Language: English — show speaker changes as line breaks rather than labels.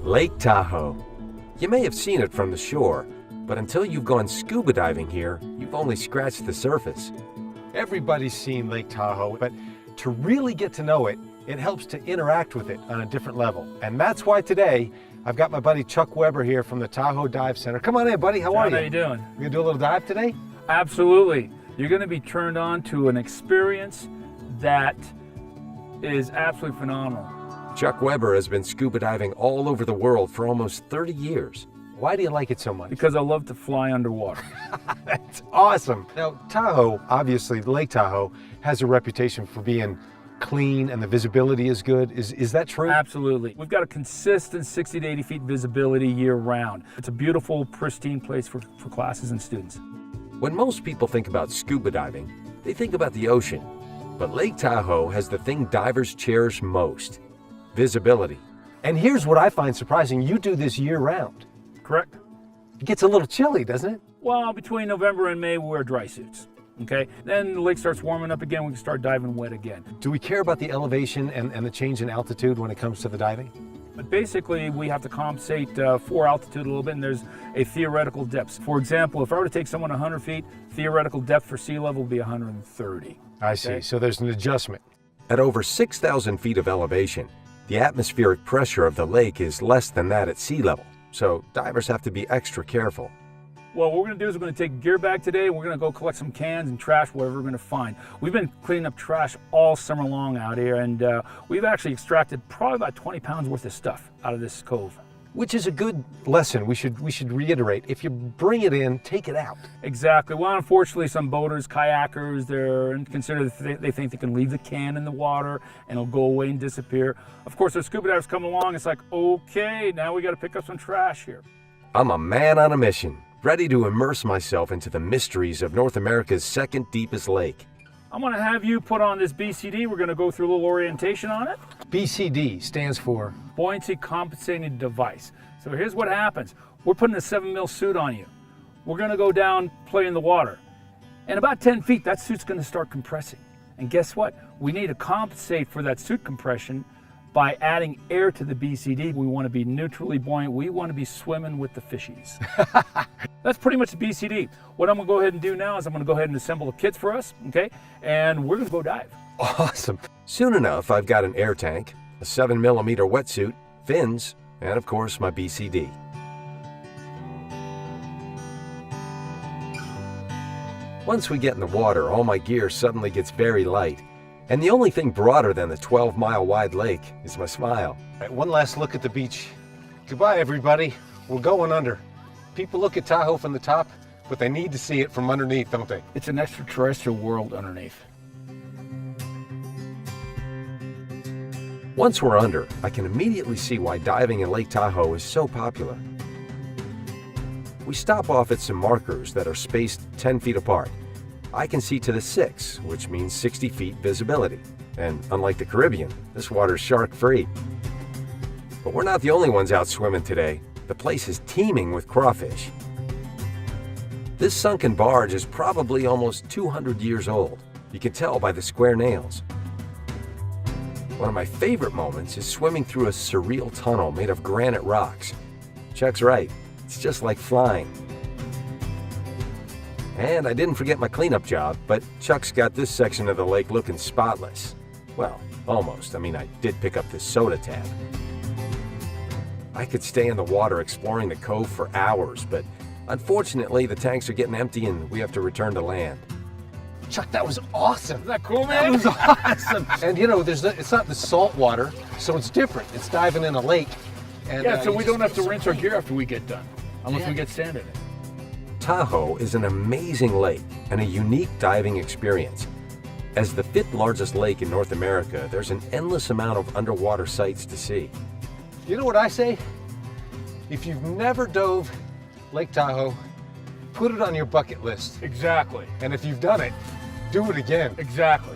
Lake Tahoe. You may have seen it from the shore, but until you've gone scuba diving here, you've only scratched the surface. Everybody's seen Lake Tahoe, but to really get to know it, it helps to interact with it on a different level. And that's why today, I've got my buddy Chuck Weber here from the Tahoe Dive Center. Come on in, buddy. How are you?
How you doing?
You gonna do a little dive today?
Absolutely. You're going to be turned on to an experience that is absolutely phenomenal.
Chuck Weber has been scuba diving all over the world for almost 30 years. Why do you like it so much?
Because I love to fly underwater.
That's awesome. Now, Tahoe, obviously, Lake Tahoe, has a reputation for being clean and the visibility is good. Is that true?
Absolutely. We've got a consistent 60 to 80 feet visibility year round. It's a beautiful, pristine place for classes and students.
When most people think about scuba diving, they think about the ocean. But Lake Tahoe has the thing divers cherish most: visibility. And here's what I find surprising. You do this year round.
Correct?
It gets a little chilly, doesn't it?
Well, between November and May, we wear dry suits. Okay? Then the lake starts warming up again, we can start diving wet again.
Do we care about the elevation and the change in altitude when it comes to the diving?
But basically, we have to compensate for altitude a little bit, and there's a theoretical depth. For example, if I were to take someone 100 feet, theoretical depth for sea level would be 130.
I see. So there's an adjustment. At over 6,000 feet of elevation, the atmospheric pressure of the lake is less than that at sea level. So divers have to be extra careful.
Well, what we're going to do is we're going to take a gear bag today, and we're going to go collect some cans and trash, whatever we're going to find. We've been cleaning up trash all summer long out here, and we've actually extracted probably about 20 pounds worth of stuff out of this cove. Which is a good lesson. We should reiterate. If you bring it in, take it out. Exactly. Well, unfortunately, some boaters, kayakers, they think they can leave the can in the water and it'll go away and disappear. Of course, there's scuba divers come along. It's like, okay, now we got to pick up some trash here. I'm a man on a mission, ready to immerse myself into the mysteries of North America's second deepest lake. I'm going to have you put on this BCD. We're going to go through a little orientation on it. BCD stands for Buoyancy Compensating Device. So here's what happens. We're putting a 7mm suit on you. We're going to go down, play in the water. And about 10 feet, that suit's going to start compressing. And guess what? We need to compensate for that suit compression by adding air to the BCD. We want to be neutrally buoyant. We want to be swimming with the fishies. That's pretty much the BCD. What I'm going to go ahead and do now is I'm going to go ahead and assemble the kits for us, okay? And we're going to go dive. Awesome. Soon enough, I've got an air tank, a 7mm wetsuit, fins, and of course my BCD. Once we get in the water, all my gear suddenly gets very light. And the only thing broader than the 12-mile wide lake is my smile. All right, one last look at the beach. Goodbye, everybody. We're going under. People look at Tahoe from the top, but they need to see it from underneath, don't they? It's an extraterrestrial world underneath. Once we're under, I can immediately see why diving in Lake Tahoe is so popular. We stop off at some markers that are spaced 10 feet apart. I can see to the 6, which means 60 feet visibility. And unlike the Caribbean, this water's shark-free. But we're not the only ones out swimming today. The place is teeming with crawfish. This sunken barge is probably almost 200 years old. You can tell by the square nails. One of my favorite moments is swimming through a surreal tunnel made of granite rocks. Chuck's right, it's just like flying. And I didn't forget my cleanup job, but Chuck's got this section of the lake looking spotless. Well, almost. I mean, I did pick up this soda tab. I could stay in the water exploring the cove for hours, but unfortunately the tanks are getting empty and we have to return to land. Chuck, that was awesome. Isn't that cool, man? That was awesome. And you know, it's not the salt water, so it's different. It's diving in a lake. And, yeah, so we don't have to rinse our gear after we get done, unless we get sand in it.
Tahoe is an amazing lake and a unique diving experience. As the 5th largest lake in North America, there's an endless amount of underwater sights to see. You know what I say? If you've never dove Lake Tahoe, put it on your bucket list.
Exactly.
And if you've done it, do it again.
Exactly.